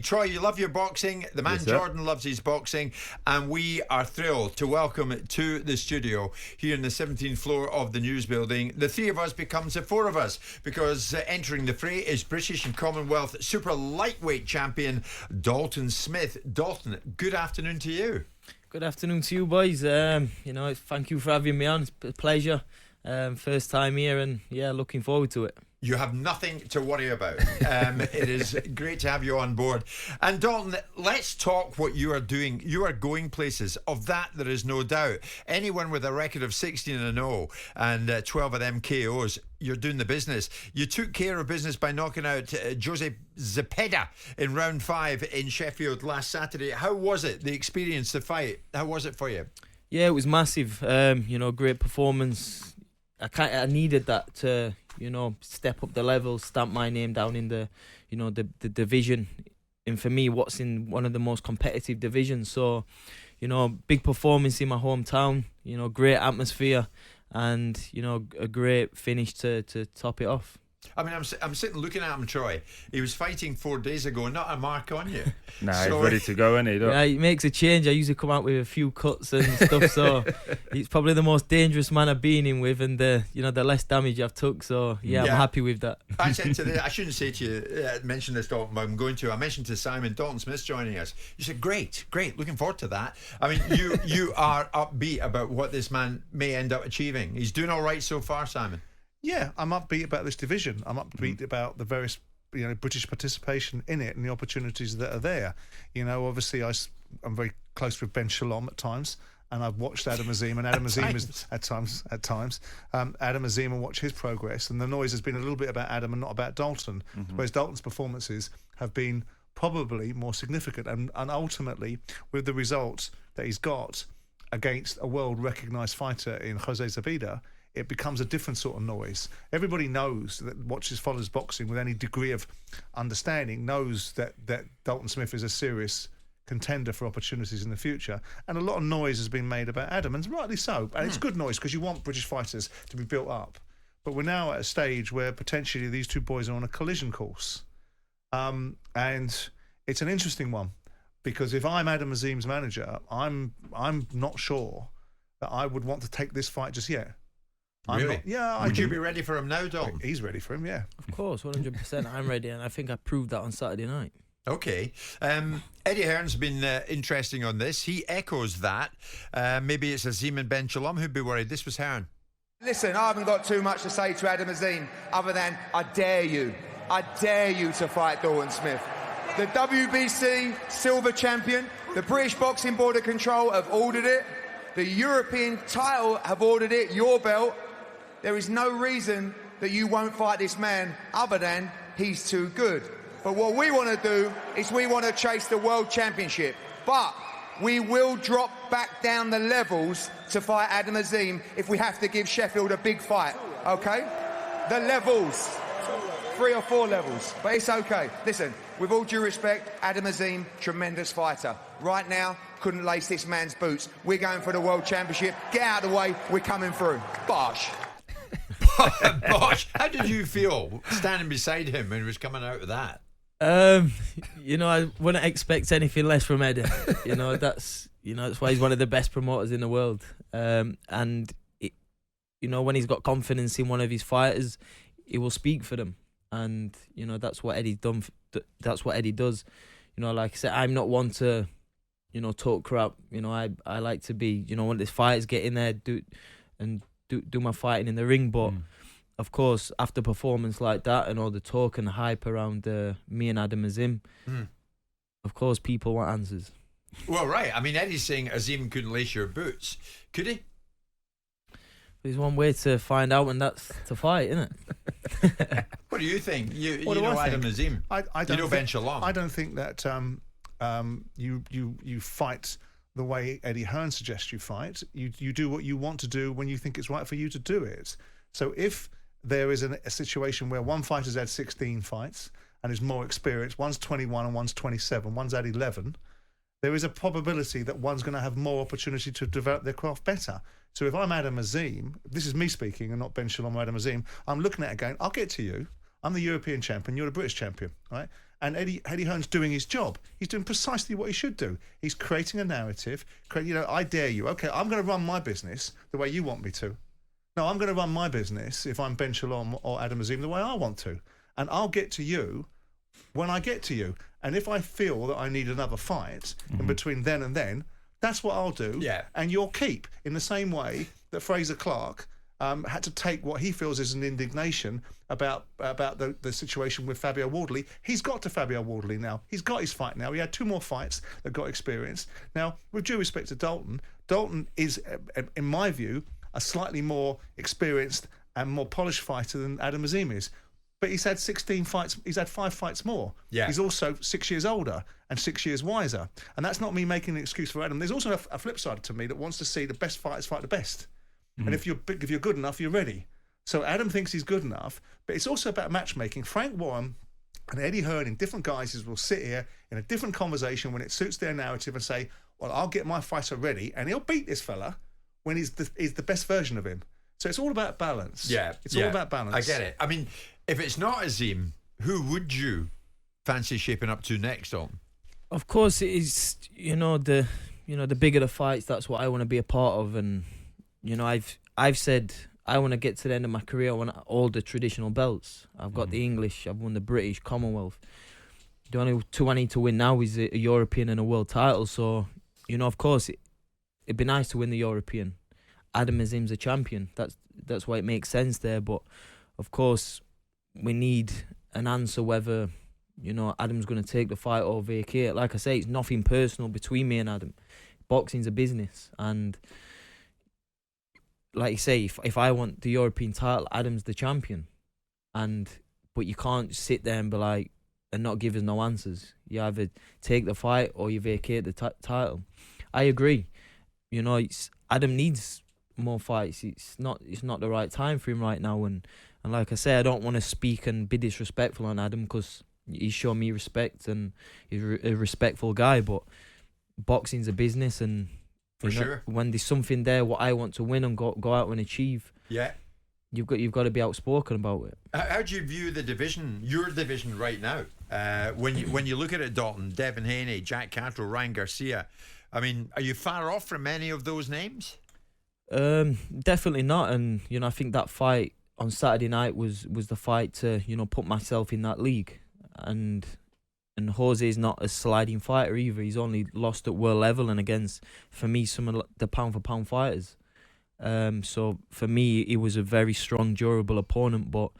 Troy, you love your boxing. The man Jordan loves his boxing. And we are thrilled to welcome to the studio here in the 17th floor of the News Building. The three of us becomes the four of us, because entering the fray is British and Commonwealth super lightweight champion Dalton Smith. Dalton, good afternoon to you. Good afternoon to you, boys. Thank you for having me on. It's a pleasure. First time here, and looking forward to it. You have nothing to worry about. It is great to have you on board. And Dalton, let's talk what you are doing. You are going places. Of that, there is no doubt. Anyone with a record of 16-0 and 12 of them KOs, you're doing the business. You took care of business by knocking out Jose Zepeda in round 5 in Sheffield last Saturday. How was it, the experience, the fight? How was it for you? Yeah, it was massive. Great performance. I needed that to, step up the level, stamp my name down in the division. And for me, what's in one of the most competitive divisions. So, big performance in my hometown, great atmosphere and, a great finish to top it off. I mean, I'm sitting looking at him, Troy. He was fighting 4 days ago, not a mark on you. Nah, so, he's ready to go, isn't he? Yeah, he makes a change. I usually come out with a few cuts and stuff, so he's probably the most dangerous man I've been in with, and the less damage I've took. So I'm happy with that. I shouldn't say to you, mention this, Dalton, but I'm going to. I mentioned to Simon, Dalton Smith joining us. You said, great, looking forward to that. I mean, you are upbeat about what this man may end up achieving. He's doing all right so far, Simon. Yeah, I'm upbeat about this division. I'm upbeat about the various, British participation in it and the opportunities that are there. Obviously I'm very close with Ben Shalom at times, and I've watched Adam Azim, and Adam Azim is at times. Adam Azim, and watch his progress. And the noise has been a little bit about Adam and not about Dalton, whereas Dalton's performances have been probably more significant, and ultimately with the results that he's got against a world recognised fighter in Jose Zepeda, it becomes a different sort of noise. Everybody knows that follows boxing with any degree of understanding, knows that Dalton Smith is a serious contender for opportunities in the future. And a lot of noise has been made about Adam, and rightly so. And it's good noise, because you want British fighters to be built up. But we're now at a stage where potentially these two boys are on a collision course. And it's an interesting one, because if I'm Adam Azim's manager, I'm not sure that I would want to take this fight just yet. Really? Would you be ready for him now, Dalton? He's ready for him, yeah. Of course, 100%. I'm ready, and I think I proved that on Saturday night. Okay. Eddie Hearn's been interesting on this. He echoes that. Maybe it's Azim and Ben Shalom who'd be worried. This was Hearn. Listen, I haven't got too much to say to Adam Azim other than I dare you to fight Dalton Smith. The WBC silver champion, the British Boxing Board of Control have ordered it. The European title have ordered it, your belt. There is no reason that you won't fight this man other than he's too good. But what we want to do is we want to chase the world championship. But we will drop back down the levels to fight Adam Azim if we have to give Sheffield a big fight, okay? The levels, 3 or 4 levels, but it's okay. Listen, with all due respect, Adam Azim, tremendous fighter. Right now, couldn't lace this man's boots. We're going for the world championship. Get out of the way, we're coming through. Bosh. Bosh, how did you feel standing beside him when he was coming out of that? I wouldn't expect anything less from Eddie. That's why he's one of the best promoters in the world. And when he's got confidence in one of his fighters, he will speak for them. And that's what Eddie's done. That's what Eddie does. Like I said, I'm not one to talk crap. I like to be when this fighters get in there, do my fighting in the ring. But of course, after performance like that and all the talk and hype around me and Adam Azim, of course people want answers. Well, right. I mean, Eddie's saying Azim couldn't lace your boots. Could he? There's one way to find out, and that's to fight, isn't it? What do you think? You know Adam Azim. Ben Shalom. I don't think that you fight the way Eddie Hearn suggests you fight. You do what you want to do when you think it's right for you to do it. So if there is a situation where one fighter's had 16 fights and is more experienced, one's 21 and one's 27, one's had 11, there is a probability that one's going to have more opportunity to develop their craft better. So if I'm Adam Azim, this is me speaking and not Ben Shalom or Adam Azim, I'm looking at it going, I'll get to you. I'm the European champion, you're the British champion, right? And Eddie Hearn's doing his job. He's doing precisely what he should do. He's creating a narrative. I dare you. Okay, I'm going to run my business the way you want me to. No, I'm going to run my business, if I'm Ben Shalom or Adam Azim, the way I want to. And I'll get to you when I get to you. And if I feel that I need another fight in between then and then, that's what I'll do. Yeah. And you'll keep, in the same way that Fraser Clark had to take what he feels is an indignation about the situation with Fabio Wardley. He's got to Fabio Wardley now. He's got his fight now. He had 2 more fights that got experience. Now, with due respect to Dalton is, in my view, a slightly more experienced and more polished fighter than Adam Azim is. But he's had 16 fights. He's had 5 fights more. Yeah. He's also 6 years older and 6 years wiser. And that's not me making an excuse for Adam. There's also a flip side to me that wants to see the best fighters fight the best. And if you're good enough, you're ready. So Adam thinks he's good enough, but it's also about matchmaking. Frank Warren and Eddie Hearn in different guises will sit here in a different conversation when it suits their narrative and say, well, I'll get my fighter ready and he'll beat this fella when he's the best version of him. So it's all about balance. Yeah. It's all about balance. I get it. I mean, if it's not Azim, who would you fancy shaping up to next on? Of course, it is. The bigger the fights, that's what I want to be a part of. And I've said I want to get to the end of my career. I want all the traditional belts. I've got the English. I've won the British, Commonwealth. The only 2 I need to win now is a European and a world title. So, of course, it'd be nice to win the European. Adam Azim's a champion. That's why it makes sense there. But of course, we need an answer whether Adam's going to take the fight or vacate. Like I say, it's nothing personal between me and Adam. Boxing's a business, and like you say, if I want the European title, Adam's the champion, but you can't sit there and be like and not give us no answers. You either take the fight or you vacate the title. I agree. Adam needs more fights. It's not the right time for him right now. And like I say, I don't want to speak and be disrespectful on Adam because he's shown me respect and he's a respectful guy. But boxing's a business, and for sure, when there's something there what I want to win and go out and achieve, you've got to be outspoken about it. How do you view the division, your division right now? When you look at it, Dalton, Devin Haney, Jack Catterall, Ryan Garcia, I mean, are you far off from any of those names? Definitely not. And I think that fight on Saturday night was the fight to put myself in that league. And Jose's not a sliding fighter either. He's only lost at world level and against, for me, some of the pound for pound fighters. So for me, he was a very strong, durable opponent. But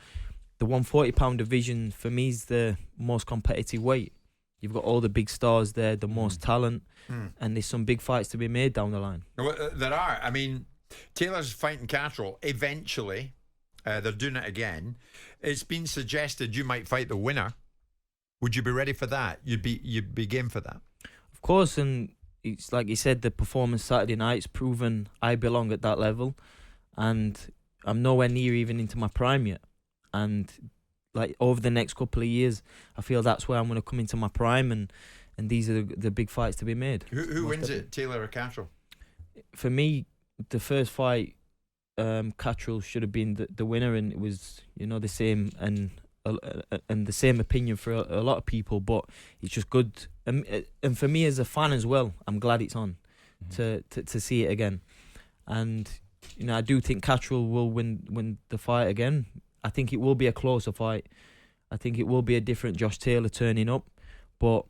the 140-pound division for me is the most competitive weight. You've got all the big stars there, the most talent, and there's some big fights to be made down the line. There are. I mean, Taylor's fighting Catterall. Eventually, they're doing it again. It's been suggested you might fight the winner. Would you be ready for that? You'd be game for that? Of course, and it's like you said, the performance Saturday night's proven I belong at that level, and I'm nowhere near even into my prime yet. And like over the next couple of years, I feel that's where I'm going to come into my prime, and these are the big fights to be made. Who wins it, Taylor or Catterall? For me, the first fight, Catterall should have been the winner, and it was the same and the same opinion for a lot of people. But it's just good, and for me as a fan as well, I'm glad it's on to see it again. And I do think Catterall will win the fight again. I think it will be a closer fight. I think it will be a different Josh Taylor turning up, but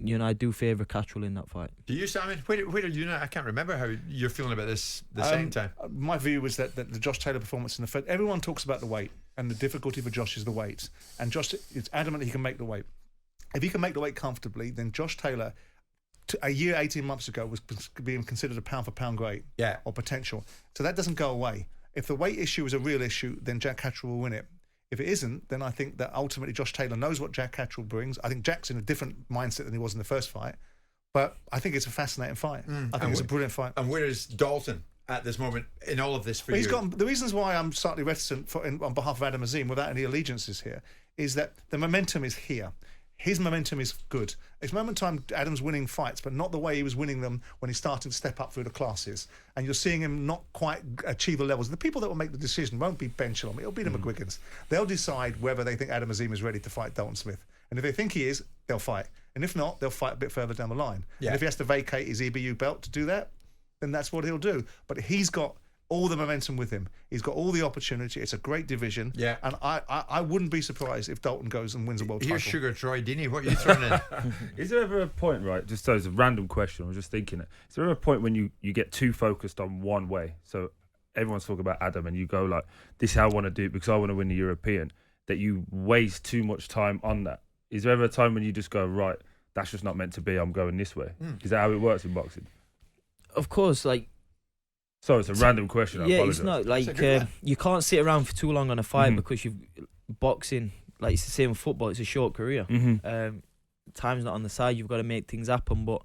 I do favour Catterall in that fight. Do you, Simon? Where are you now? I can't remember how you're feeling about this the second time. My view was that the Josh Taylor performance in the first, everyone talks about the weight, and the difficulty for Josh is the weight. And Josh is adamant he can make the weight. If he can make the weight comfortably, then Josh Taylor, a year, 18 months ago, was being considered a pound-for-pound great or potential. So that doesn't go away. If the weight issue is a real issue, then Jack Catterall will win it. If it isn't, then I think that ultimately Josh Taylor knows what Jack Catterall brings. I think Jack's in a different mindset than he was in the first fight. But I think it's a fascinating fight. I think it's a brilliant fight. And where is Dalton at this moment in all of this for you? He's got the reasons why I'm slightly reticent on behalf of Adam Azim, without any allegiances here, is that the momentum is here. His momentum is good. It's moment time Adam's winning fights, but not the way he was winning them when he's starting to step up through the classes. And you're seeing him not quite achieve the levels. The people that will make the decision won't be Ben Shalom. It'll be the McGuigans. They'll decide whether they think Adam Azim is ready to fight Dalton Smith. And if they think he is, they'll fight. And if not, they'll fight a bit further down the line. Yeah. And if he has to vacate his EBU belt to do that, then that's what he'll do. But he's got all the momentum with him. He's got all the opportunity. It's a great division. Yeah. And I wouldn't be surprised if Dalton goes and wins a world Here's title. Sugar Troy Deeney. What are you throwing in? Is there ever a point, right, just as a random question, I was just thinking it, is there ever a point when you get too focused on one way? So everyone's talking about Adam and you go like, this is how I want to do it because I want to win the European, that you waste too much time on that. Is there ever a time when you just go, right, that's just not meant to be, I'm going this way? Is that how it works in boxing? Of course, like, So it's a random question. I apologise. it's not like It's a good one. you can't sit around for too long on a fight because you've boxing. Like it's the same with football. It's a short career. Time's not on the side. You've got to make things happen, but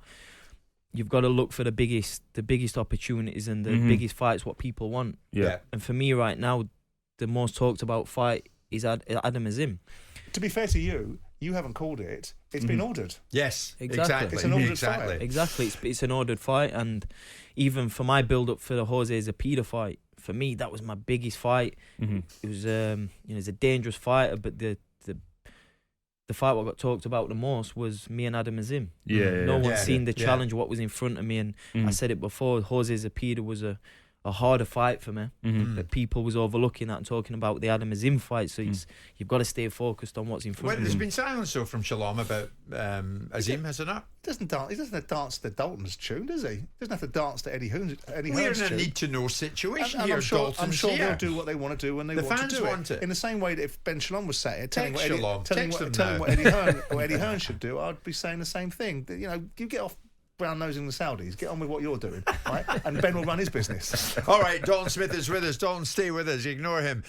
you've got to look for the biggest opportunities and the biggest fights. What people want. Yeah. And for me right now, the most talked about fight is Adam Azim. To be fair to you, you haven't called it. It's been ordered. Yes, Exactly. It's an ordered exactly. fight. Exactly, it's an ordered fight, and even for my build up for the Jose Zepeda fight, for me that was my biggest fight. It was he's a dangerous fighter, but the fight what got talked about the most was me and Adam Azim. No one's seen the challenge, what was in front of me, and I said it before. Jose Zepeda was a harder fight for me, but people was overlooking that and talking about the Adam Azim fight. So you've got to stay focused on what's in front Well, of you. there's been silence though from Shalom about Azim, has there not? He doesn't have to dance to Dalton's tune, does he? He doesn't have to dance to Eddie Hearn's We're tune. in a need-to-know situation And here, I'm sure Dalton's they'll here. do what they want to do when they The want fans to do want it. In the same way that if Ben Shalom was sat here telling Text Shalom. Text them telling now. what Eddie Hearn should do, I'd be saying the same thing. That, you get off brown-nosing the Saudis, get on with what you're doing, right? And Ben will run his business. All right, Dalton Smith is with us. Dalton, stay with us. Ignore him.